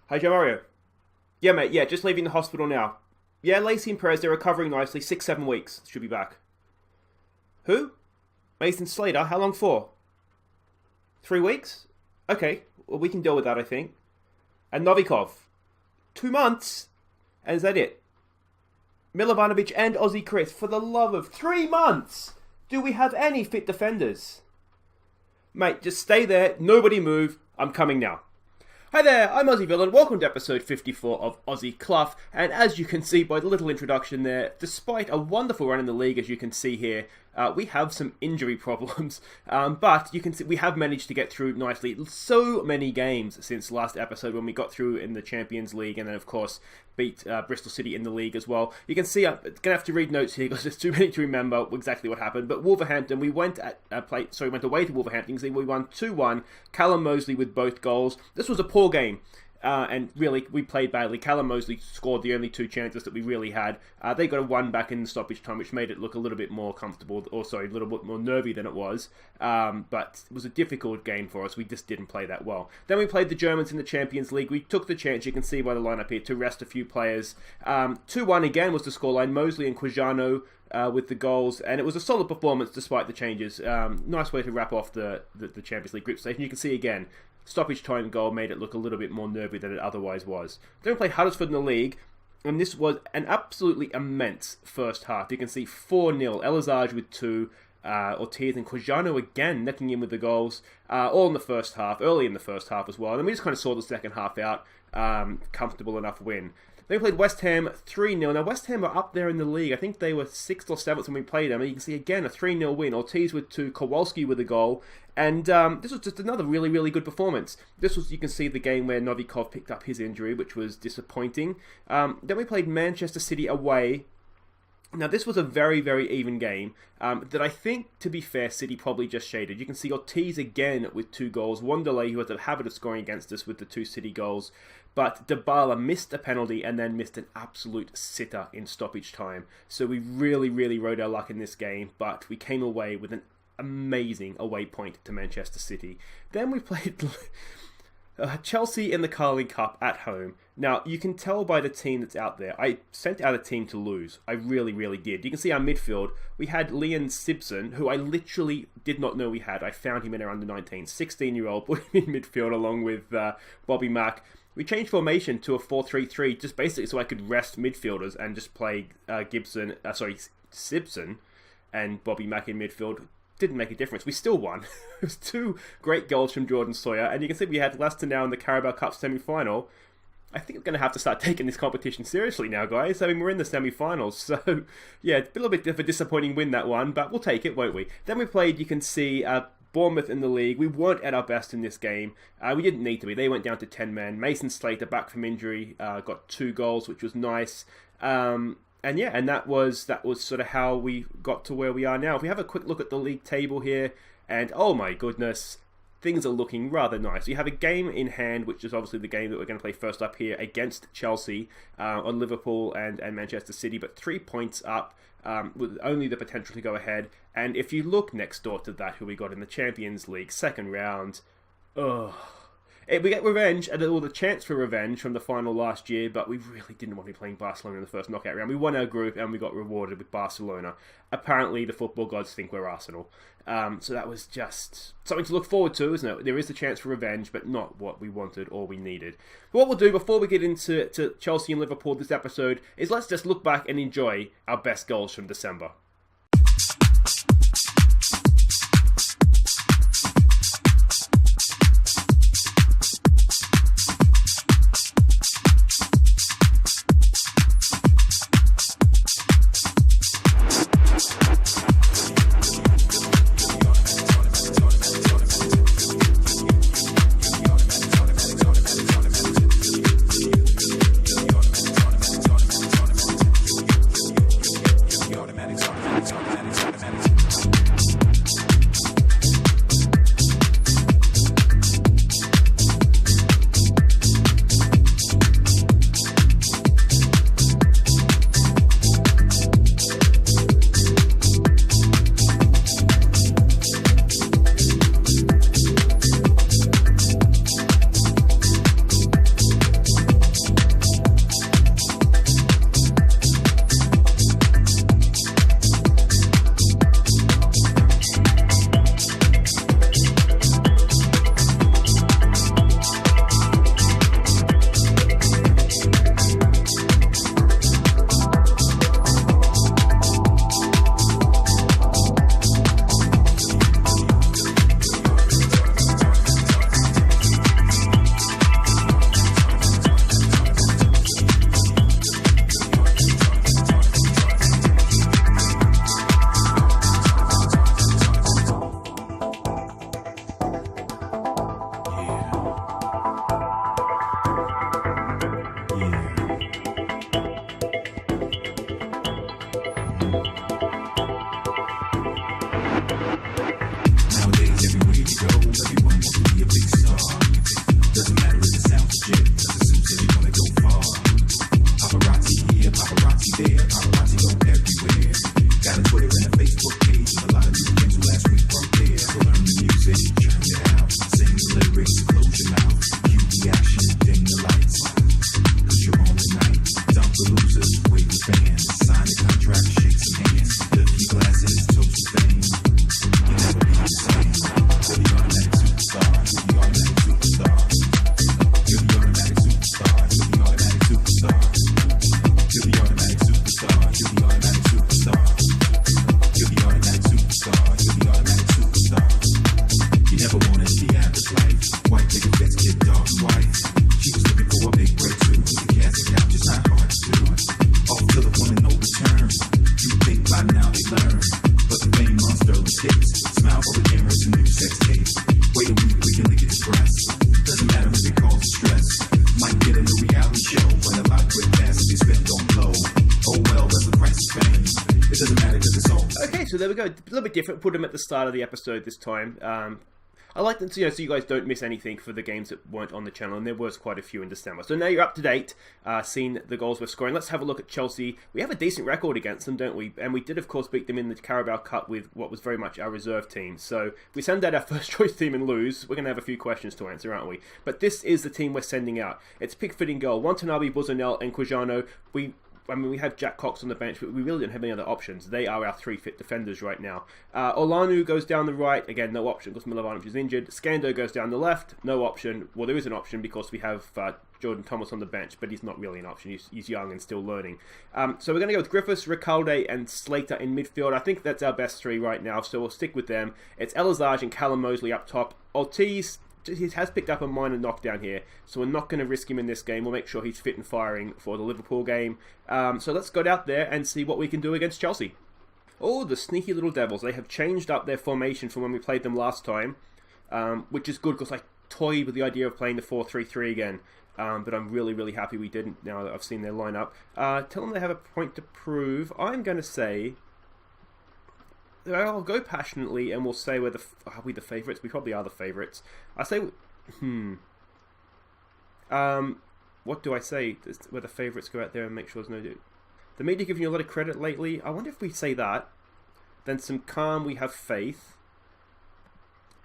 Hi, Joe Mario. Yeah, mate, just leaving the hospital now. Yeah, Lacey and Perez, they're recovering nicely. 6-7 weeks. Should be back. Who? Mason Slater? How long for? 3 weeks? Okay, well, we can deal with that, I think. And Novikov? 2 months? And is that it? Milovanovic and Aussie Chris, for the love of 3 months! Do we have any fit defenders? Mate, just stay there, nobody move, I'm coming now. Hi there, I'm Aussie Villain, welcome to episode 54 of Aussie Cluff, and as you can see by the little introduction there, despite a wonderful run in the league as you can see here, we have some injury problems, but you can see we have managed to get through nicely. So many games since last episode when we got through in the Champions League and then of course beat Bristol City in the league as well. You can see I'm going to have to read notes here because there's too many to remember exactly what happened, but Wolverhampton, we went away to Wolverhampton, so we won 2-1, Callum Mosley with both goals. This was a poor game. And really, we played badly. Callum Mosley scored the only 2 chances that we really had. They got a 1 back in the stoppage time, which made it look a little bit more comfortable, or sorry, a little bit more nervy than it was. But it was a difficult game for us. We just didn't play that well. Then we played the Germans in the Champions League. We took the chance, you can see by the lineup here, to rest a few players. 2-1 again was the scoreline. Mosley and Quijano with the goals, and it was a solid performance despite the changes. Nice way to wrap off the Champions League group stage. And you can see again, stoppage time goal made it look a little bit more nervy than it otherwise was. Then we played Huddersfield in the league, and this was an absolutely immense first half. You can see 4-0, Elizage with 2, Ortiz and Quijano again necking in with the goals, all in the first half, early in the first half as well. And then we just kind of saw the second half out, comfortable enough win. Then we played West Ham 3-0. Now, West Ham are up there in the league. I think they were 6th or 7th when we played them. And you can see, again, a 3-0 win. Ortiz with 2, Kowalski with a goal. And this was just another really, really good performance. This was, you can see, the game where Novikov picked up his injury, which was disappointing. Then we played Manchester City away. Now, this was a very, very even game that I think, to be fair, City probably just shaded. You can see Ortiz again with 2 goals. Wanderlei, who has a habit of scoring against us with the 2 City goals. But Dybala missed a penalty and then missed an absolute sitter in stoppage time. So we really, really rode our luck in this game, but we came away with an amazing away point to Manchester City. Then we played Chelsea in the Carling Cup at home. Now, you can tell by the team that's out there. I sent out a team to lose. I really, really did. You can see our midfield. We had Leon Simpson, who I literally did not know we had. I found him in our under-19. 16-year-old, put him in midfield along with Bobby Mack. We changed formation to a 4-3-3 just basically so I could rest midfielders and just play Simpson and Bobby Mack in midfield. Didn't make a difference. We still won. It was 2 great goals from Jordan Sawyer, and you can see we had Leicester now in the Carabao Cup semi-final. I think we're going to have to start taking this competition seriously now, guys. I mean, we're in the semi-finals, so yeah, it's a little bit of a disappointing win, that one, but we'll take it, won't we? Then we played, you can see, Bournemouth in the league. We weren't at our best in this game. We didn't need to be. They went down to 10 men. Mason Slater, back from injury, got 2 goals, which was nice. And that was sort of how we got to where we are now. If we have a quick look at the league table here, and oh my goodness, things are looking rather nice. You have a game in hand, which is obviously the game that we're going to play first up here against Chelsea on Liverpool and Manchester City, but 3 points up with only the potential to go ahead. And if you look next door to that, who we got in the Champions League, second round, we get revenge, and the chance for revenge from the final last year, but we really didn't want to be playing Barcelona in the first knockout round. We won our group, and we got rewarded with Barcelona. Apparently, the football gods think we're Arsenal. So that was just something to look forward to, isn't it? There is a chance for revenge, but not what we wanted or we needed. But what we'll do before we get into Chelsea and Liverpool this episode is let's just look back and enjoy our best goals from December. Okay, so there we go. A little bit different. Put them at the start of the episode this time. I like them to, so you guys don't miss anything for the games that weren't on the channel, and there was quite a few in December. So now you're up to date, seen the goals we're scoring. Let's have a look at Chelsea. We have a decent record against them, don't we? And we did, of course, beat them in the Carabao Cup with what was very much our reserve team. So if we send out our first choice team and lose, we're going to have a few questions to answer, aren't we? But this is the team we're sending out. It's Pickford in goal, Watanabe, Buzanel, and Quijano. We have Jack Cox on the bench, but we really don't have any other options. They are our three fit defenders right now. Olanu goes down the right. Again, no option because Milovanovic is injured. Scando goes down the left. No option. Well, there is an option because we have Jordan Thomas on the bench, but he's not really an option. He's young and still learning. So we're going to go with Griffiths, Recalde, and Slater in midfield. I think that's our best three right now, so we'll stick with them. It's Elazage and Callum Mosley up top. Ortiz, he has picked up a minor knockdown here, so we're not going to risk him in this game. We'll make sure he's fit and firing for the Liverpool game. So let's go out there and see what we can do against Chelsea. Oh, the sneaky little devils. They have changed up their formation from when we played them last time, which is good because I toyed with the idea of playing the 4-3-3 again. But I'm really, really happy we didn't now that I've seen their lineup. Tell them they have a point to prove. I'm going to say... I'll go passionately and we'll say are we the favourites? We probably are the favourites. I say... what do I say? Where the favourites go out there and make sure there's no... The media giving you a lot of credit lately. I wonder if we say that. Then some calm, we have faith.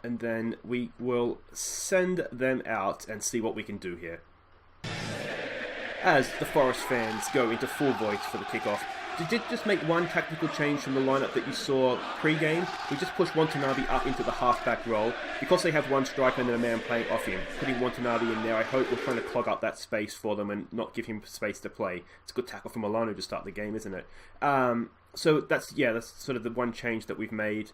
And then we will send them out and see what we can do here. As the Forest fans go into full voice for the kickoff. We did just make one tactical change from the lineup that you saw pre-game. We just pushed Watanabe up into the half-back role because they have one striker and then a man playing off him. Putting Watanabe in there, I hope we're trying to clog up that space for them and not give him space to play. It's a good tackle from Olanu to start the game, isn't it? So that's sort of the one change that we've made.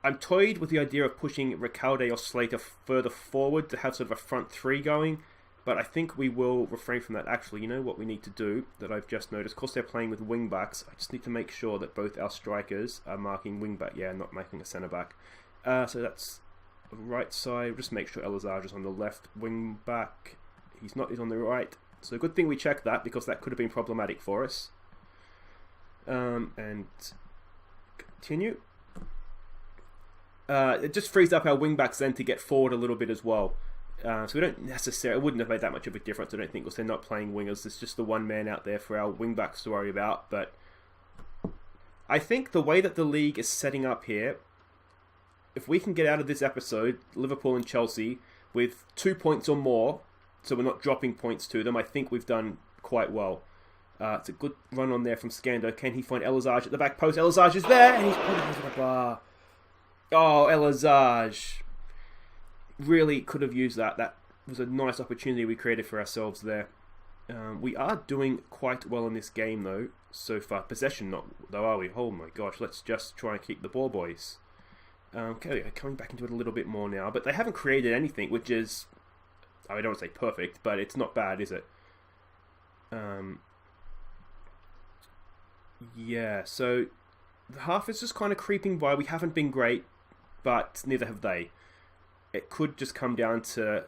I'm toyed with the idea of pushing Recalde or Slater further forward to have sort of a front three going. But I think we will refrain from that. Actually, you know what we need to do that I've just noticed? Of course, they're playing with wing-backs. I just need to make sure that both our strikers are marking wing-back. Yeah, not marking a centre-back. So that's right side. Just make sure Elazage is on the left wing-back. He's not. He's on the right. So good thing we checked that because that could have been problematic for us. And continue. It just frees up our wing-backs then to get forward a little bit as well. So we don't necessarily, it wouldn't have made that much of a difference, I don't think, because they're not playing wingers. There's just the one man out there for our wing-backs to worry about. But I think the way that the league is setting up here, if we can get out of this episode, Liverpool and Chelsea, with 2 points or more, so we're not dropping points to them, I think we've done quite well. It's a good run on there from Scando. Can he find Elazage at the back post? Elazage is there, and he's put it over the bar. Oh, Elazage. Really could have used that. That was a nice opportunity we created for ourselves there. We are doing quite well in this game, though, so far. Possession, not though, are we? Oh my gosh, let's just try and keep the ball, boys. Okay, coming back into it a little bit more now, but they haven't created anything, which is, I don't want to say perfect, but it's not bad, is it? Yeah, so the half is just kind of creeping by. We haven't been great, but neither have they. It could just come down to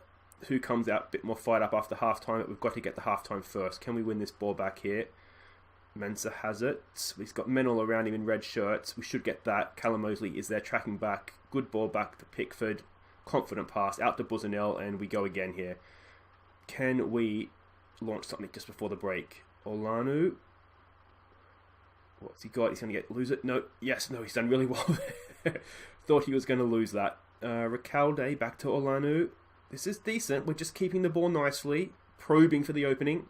who comes out a bit more fired up after half-time, but we've got to get the half-time first. Can we win this ball back here? Mensah has it. He's got men all around him in red shirts. We should get that. Callum Mosley is there tracking back. Good ball back to Pickford. Confident pass out to Buzanel, and we go again here. Can we launch something just before the break? Olanu. What's he got? He's going to lose it? No. Yes, no, he's done really well there. Thought he was going to lose that. Recalde back to Olanu. This is decent. We're just keeping the ball nicely. Probing for the opening.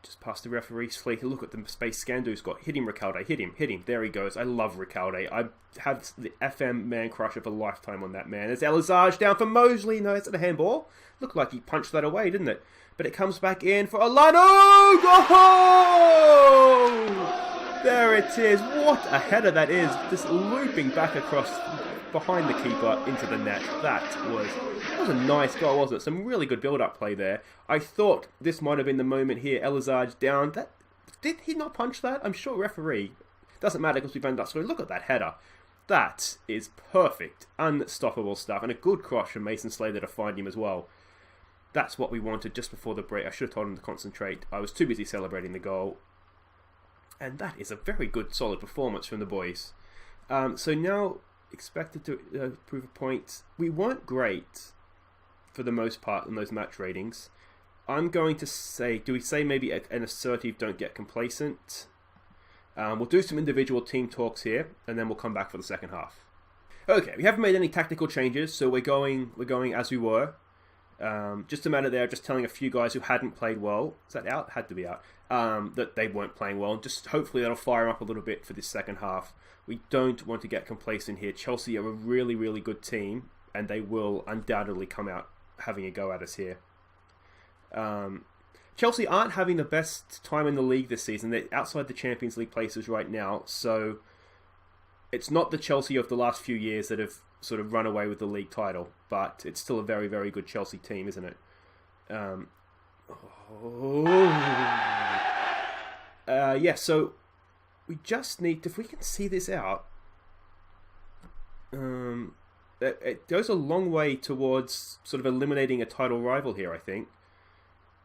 Just past the referee. Slater, look at the space Scando's got. Hit him, Recalde. Hit him. There he goes. I love Recalde. I have the FM man crush of a lifetime on that man. There's Elazage down for Mosley. No, it's a handball. Looked like he punched that away, didn't it? But it comes back in for Olanu. Oh! There it is. What a header that is. Just looping back across behind the keeper into the net. That was a nice goal, wasn't it? Some really good build-up play there. I thought this might have been the moment here. Elazage down. Did he not punch that? I'm sure referee. Doesn't matter because we've ended up. So look at that header. That is perfect. Unstoppable stuff. And a good cross from Mason Slater to find him as well. That's what we wanted just before the break. I should have told him to concentrate. I was too busy celebrating the goal. And that is a very good, solid performance from the boys. So now, expected to prove a point. We weren't great, for the most part, in those match ratings. I'm going to say, do we say maybe an assertive don't get complacent? We'll do some individual team talks here, and then we'll come back for the second half. Okay, we haven't made any tactical changes, so we're going as we were. Just a matter there, just telling a few guys who hadn't played well, is that out? Had to be out. That they weren't playing well, and just hopefully that'll fire up a little bit for this second half. We don't want to get complacent here. Chelsea are a really, really good team, and they will undoubtedly come out having a go at us here. Chelsea aren't having the best time in the league this season. They're outside the Champions League places right now, so it's not the Chelsea of the last few years that have sort of run away with the league title, but it's still a very, very good Chelsea team, isn't it? Yeah, so we just need, if we can see this out, it goes a long way towards sort of eliminating a title rival here, I think.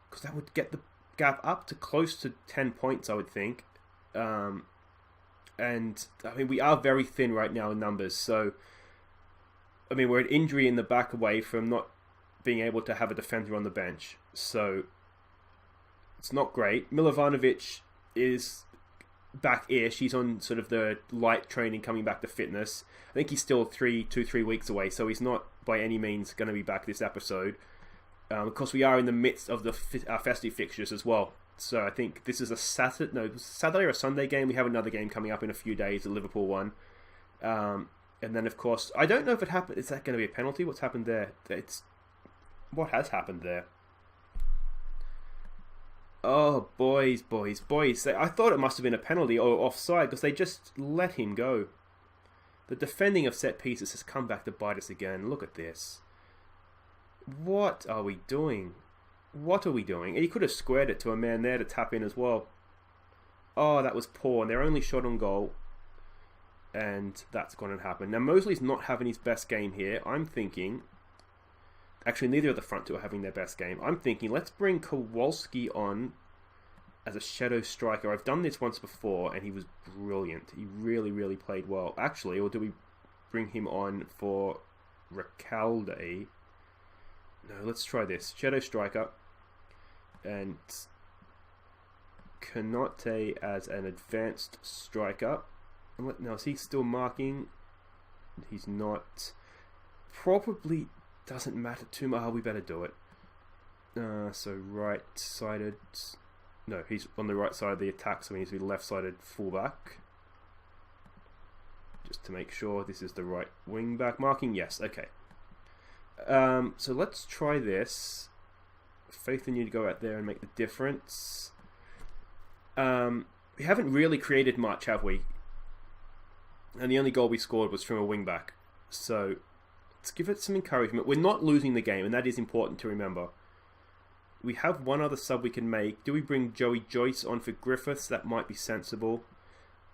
Because that would get the gap up to close to 10 points, I would think. And, I mean, we are very thin right now in numbers. So, I mean, we're an injury in the back away from not being able to have a defender on the bench. So, it's not great. Milovanovic is back-ish. He's on sort of the light training, coming back to fitness. I think he's still 3 weeks away, so he's not by any means going to be back this episode. Of course, we are in the midst of the festive fixtures as well. So I think this is a Saturday or a Sunday game. We have another game coming up in a few days, the Liverpool one. And then, of course, I don't know if it happened. Is that going to be a penalty? What's happened there? What has happened there? Oh, boys. I thought it must have been a penalty or offside because they just let him go. The defending of set pieces has come back to bite us again. Look at this. What are we doing? And he could have squared it to a man there to tap in as well. Oh, that was poor. And their only shot on goal. And that's going to happen. Now, Mosley's not having his best game here. I'm thinking... Actually, neither of the front two are having their best game. I'm thinking, let's bring Kowalski on as a shadow striker. I've done this once before, and he was brilliant. He really, really played well. Actually, or do we bring him on for Recalde? No, let's try this. Shadow striker. And Konate as an advanced striker. Now, is he still marking? He's not. Probably doesn't matter too much. We better do it. So right-sided. No, he's on the right side of the attack, so he needs to be left-sided fullback. Just to make sure this is the right wing-back marking. Yes, okay. So let's try this. Faith in you to go out there and make the difference. We haven't really created much, have we? And the only goal we scored was from a wing-back. So let's give it some encouragement. We're not losing the game, and that is important to remember. We have one other sub we can make. Do we bring Joey Joyce on for Griffiths? That might be sensible.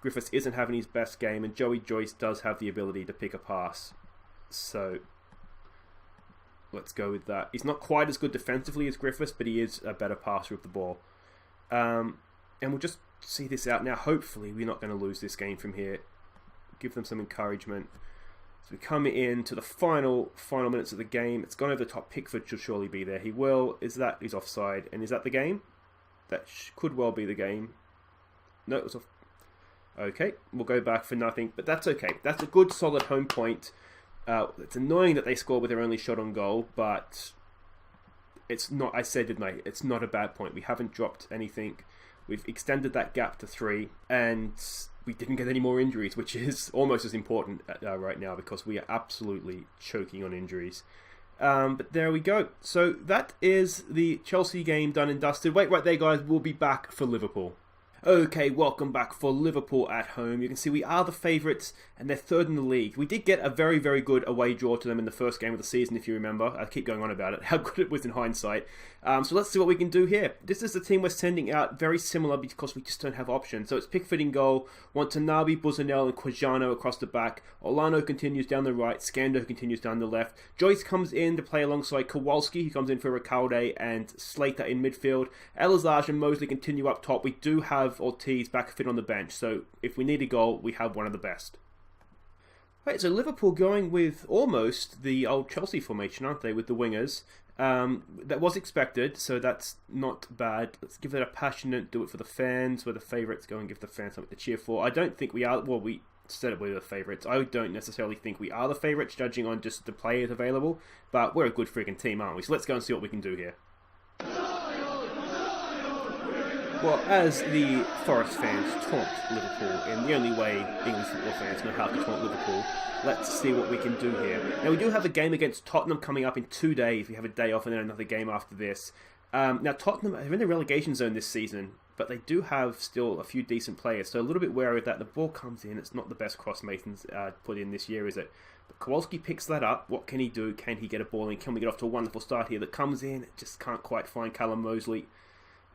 Griffiths isn't having his best game, and Joey Joyce does have the ability to pick a pass. So let's go with that. He's not quite as good defensively as Griffiths, but he is a better passer of the ball. And we'll just see this out now. Hopefully, we're not going to lose this game from here. Give them some encouragement. So we come in to the final minutes of the game. It's gone over the top. Pickford should surely be there. He will. He's offside. And is that the game? That could well be the game. No, it was off. Okay, we'll go back for nothing. But that's okay. That's a good, solid home point. It's annoying that they scored with their only shot on goal, but it's not, I said, didn't I? It's not a bad point. We haven't dropped anything. We've extended that gap to 3, and we didn't get any more injuries, which is almost as important right now because we are absolutely choking on injuries. But there we go. So that is the Chelsea game done and dusted. Wait right there, guys. We'll be back for Liverpool. Okay, welcome back for Liverpool at home. You can see we are the favourites and they're third in the league. We did get a very, very good away draw to them in the first game of the season, if you remember. I keep going on about it, how good it was in hindsight. So let's see what we can do here. This is the team we're sending out, very similar because we just don't have options. So it's Pickford in goal, Watanabe, Buzanel and Quijano across the back. Olano continues down the right, Scando continues down the left. Joyce comes in to play alongside Kowalski, who comes in for Recalde and Slater in midfield. Elazar and Mosley continue up top. We do have have Ortiz back fit on the bench. So if we need a goal, we have one of the best. Right, so Liverpool going with almost the old Chelsea formation, aren't they, with the wingers? That was expected, so that's not bad. Let's give it a passionate, do it for the fans. We're the favourites, go and give the fans something to cheer for. I don't think we are, well, we said we were the favourites. I don't necessarily think we are the favourites, judging on just the players available, but we're a good friggin' team, aren't we? So let's go and see what we can do here. Well, as the Forest fans taunt Liverpool in the only way English football fans know how to taunt Liverpool, let's see what we can do here. Now, we do have a game against Tottenham coming up in 2 days. We have a day off and then another game after this. Now, Tottenham are in the relegation zone this season, but they do have still a few decent players, so a little bit wary of that. The ball comes in. It's not the best cross Mason's put in this year, is it? But Kowalski picks that up. What can he do? Can he get a ball in? Can we get off to a wonderful start here that comes in? Just can't quite find Callum Mosley.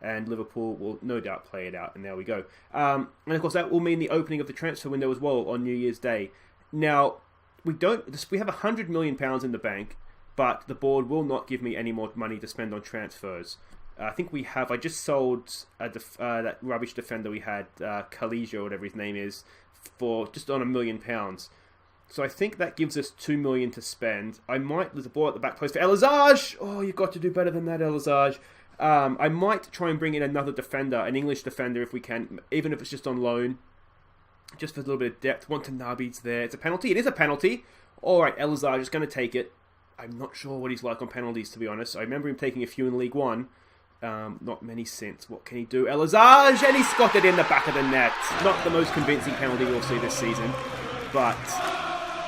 And Liverpool will no doubt play it out, and there we go. And of course, that will mean the opening of the transfer window as well on New Year's Day. Now, we have £100 million in the bank, but the board will not give me any more money to spend on transfers. I think we have. I just sold that rubbish defender we had, Kalija or whatever his name is, for just on £1 million. So I think that gives us £2 million to spend. I might lose the ball at the back post for Elazaj. Oh, you've got to do better than that, Elazaj. I might try and bring in another defender, an English defender if we can, even if it's just on loan, just for a little bit of depth. Watanabe's there. It's a penalty. It is a penalty. All right, Elazaj is going to take it. I'm not sure what he's like on penalties, to be honest. I remember him taking a few in League One. Not many since. What can he do? Elazaj, and he's got it in the back of the net. Not the most convincing penalty we'll see this season, but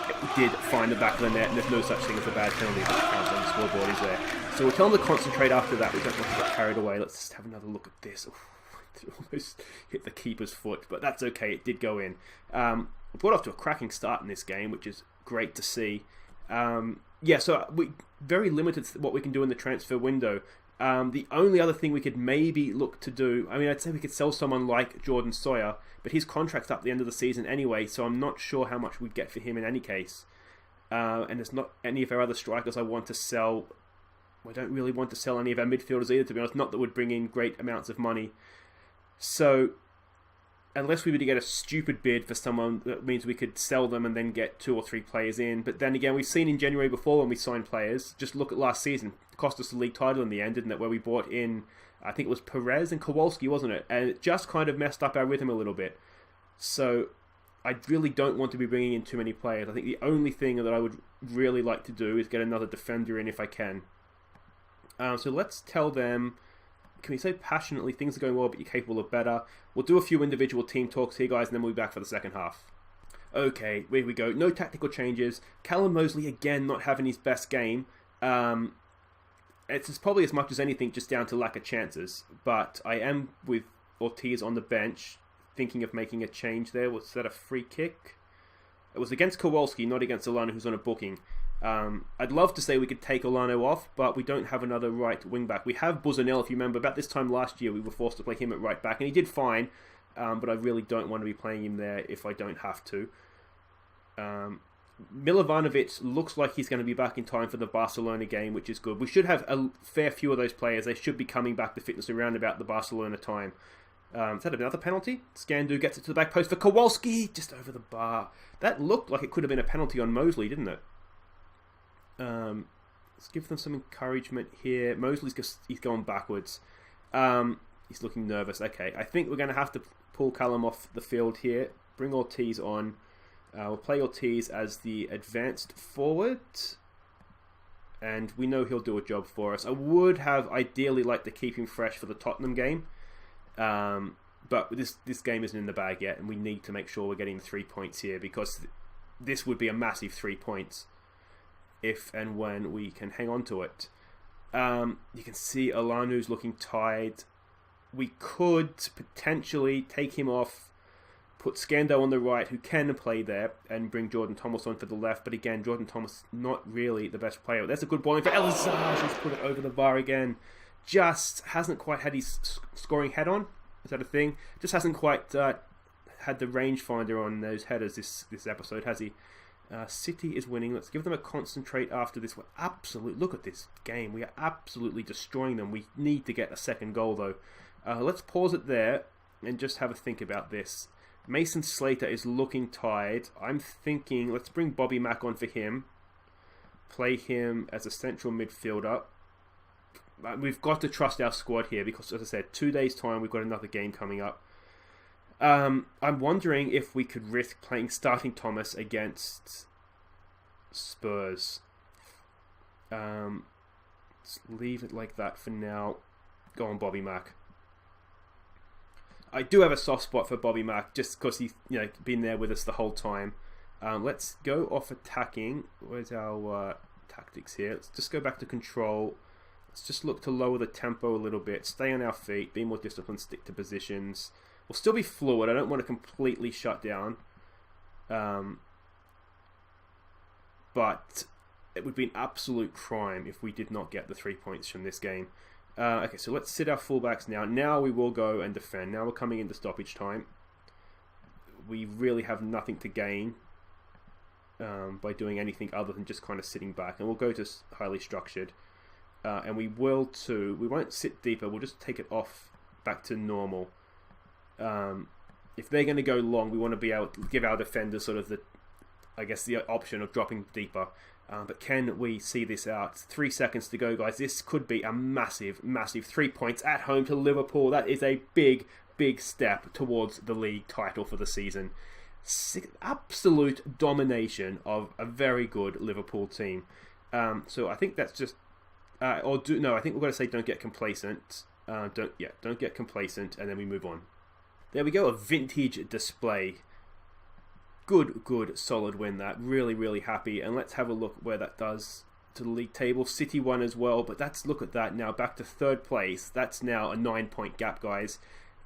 it did find the back of the net, and there's no such thing as a bad penalty that counts on the scoreboard, is there? So we'll tell them to concentrate after that. We don't want to get carried away. Let's just have another look at this. It almost hit the keeper's foot, but that's okay. It did go in. We got off to a cracking start in this game, which is great to see. So we very limited what we can do in the transfer window. The only other thing we could maybe look to do, I mean, I'd say we could sell someone like Jordan Sawyer, but his contract's up at the end of the season anyway, so I'm not sure how much we'd get for him in any case. And there's not any of our other strikers I want to sell. I don't really want to sell any of our midfielders either, to be honest. Not that would bring in great amounts of money. So, unless we were to get a stupid bid for someone, that means we could sell them and then get 2 or 3 players in. But then again, we've seen in January before when we signed players, just look at last season, it cost us the league title in the end, didn't it? Where we bought in, I think it was Perez and Kowalski, wasn't it? And it just kind of messed up our rhythm a little bit. So, I really don't want to be bringing in too many players. I think the only thing that I would really like to do is get another defender in if I can. So let's tell them, can we say passionately, things are going well, but you're capable of better. We'll do a few individual team talks here, guys, and then we'll be back for the second half. Okay, here we go. No tactical changes. Callum Mosley, again, not having his best game. It's probably as much as anything just down to lack of chances. But I am, with Ortiz on the bench, thinking of making a change there. Was that a free kick? It was against Kowalski, not against Olano, who's on a booking. I'd love to say we could take Olano off, but we don't have another right wing back. We have Buzanel, if you remember. About this time last year, we were forced to play him at right back, and he did fine, but I really don't want to be playing him there if I don't have to. Milovanovic looks like he's going to be back in time for the Barcelona game, which is good. We should have a fair few of those players. They should be coming back to fitness around about the Barcelona time. Is that another penalty? Scandu gets it to the back post for Kowalski, just over the bar. That looked like it could have been a penalty on Mosley, didn't it? Let's give them some encouragement here. Mosley's he's going backwards. He's looking nervous. Okay, I think we're going to have to pull Callum off the field here. Bring Ortiz on. We'll play Ortiz as the advanced forward. And we know he'll do a job for us. I would have ideally liked to keep him fresh for the Tottenham game. But this game isn't in the bag yet, and we need to make sure we're getting the 3 points here, because this would be a massive 3 points if and when we can hang on to it. You can see Olanu's looking tired. We could potentially take him off, put Scando on the right, who can play there, and bring Jordan Thomas on for the left. But again, Jordan Thomas not really the best player. That's a good ball in for Elazaj. He's put it over the bar again. Just hasn't quite had his scoring head on. Is that a thing? Just hasn't quite had the rangefinder on those headers this episode, has he? City is winning. Let's give them a concentrate after this. Look at this game. We are absolutely destroying them. We need to get a second goal, though. Let's pause it there. and just have a think about this. Mason Slater is looking tired. I'm thinking, let's bring Bobby Mack on for him. Play him as a central midfielder. We've got to trust our squad here because, as I said, 2 days' time, we've got another game coming up. I'm wondering if we could risk starting Thomas against Spurs. Let's leave it like that for now. Go on, Bobby Mack. I do have a soft spot for Bobby Mack just because he's been there with us the whole time. Let's go off attacking. Where's our tactics here? Let's just go back to control. Let's just look to lower the tempo a little bit. Stay on our feet. Be more disciplined. Stick to positions. We'll still be fluid. I don't want to completely shut down. But it would be an absolute crime if we did not get the 3 points from this game. Okay, so let's sit our fullbacks now. Now we will go and defend. Now we're coming into stoppage time. We really have nothing to gain by doing anything other than just kind of sitting back. And we'll go to highly structured. And we will too. We won't sit deeper. We'll just take it off back to normal. If they're going to go long, we want to be able to give our defenders sort of the option of dropping deeper. But can we see this out? 3 seconds to go, guys. This could be a massive, massive 3 points at home to Liverpool. That is a big, big step towards the league title for the season. Absolute domination of a very good Liverpool team. So I think that's just... I think we've got to say don't get complacent. Don't get complacent, and then we move on. There we go, a vintage display. Good, solid win that. Really, really happy. And let's have a look where that does to the league table. City won as well, but look at that now. Back to third place. That's now a 9-point gap, guys.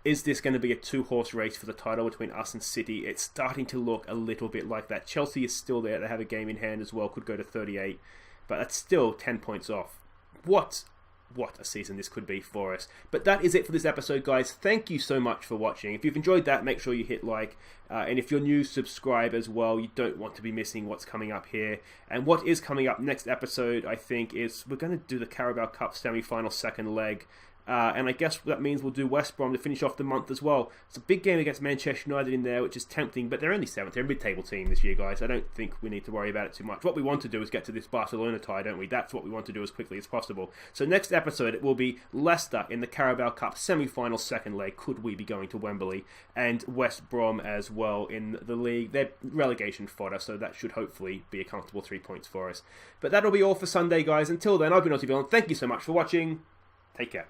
Is this going to be a 2-horse race for the title between us and City? It's starting to look a little bit like that. Chelsea is still there. They have a game in hand as well. Could go to 38. But that's still 10 points off. What a season this could be for us. But that is it for this episode, guys. Thank you so much for watching. If you've enjoyed that, make sure you hit like. And if you're new, subscribe as well. You don't want to be missing what's coming up here. And what is coming up next episode, I think, is we're going to do the Carabao Cup semi-final second leg. And I guess that means we'll do West Brom to finish off the month as well. It's a big game against Manchester United in there, which is tempting, but they're only 7th. They're a mid-table team this year, guys. I don't think we need to worry about it too much. What we want to do is get to this Barcelona tie, don't we? That's what we want to do as quickly as possible. So next episode, it will be Leicester in the Carabao Cup semi-final second leg. Could we be going to Wembley? And West Brom as well in the league. They're relegation fodder, so that should hopefully be a comfortable 3 points for us. But that'll be all for Sunday, guys. Until then, I've been Aussie, and thank you so much for watching. Take care.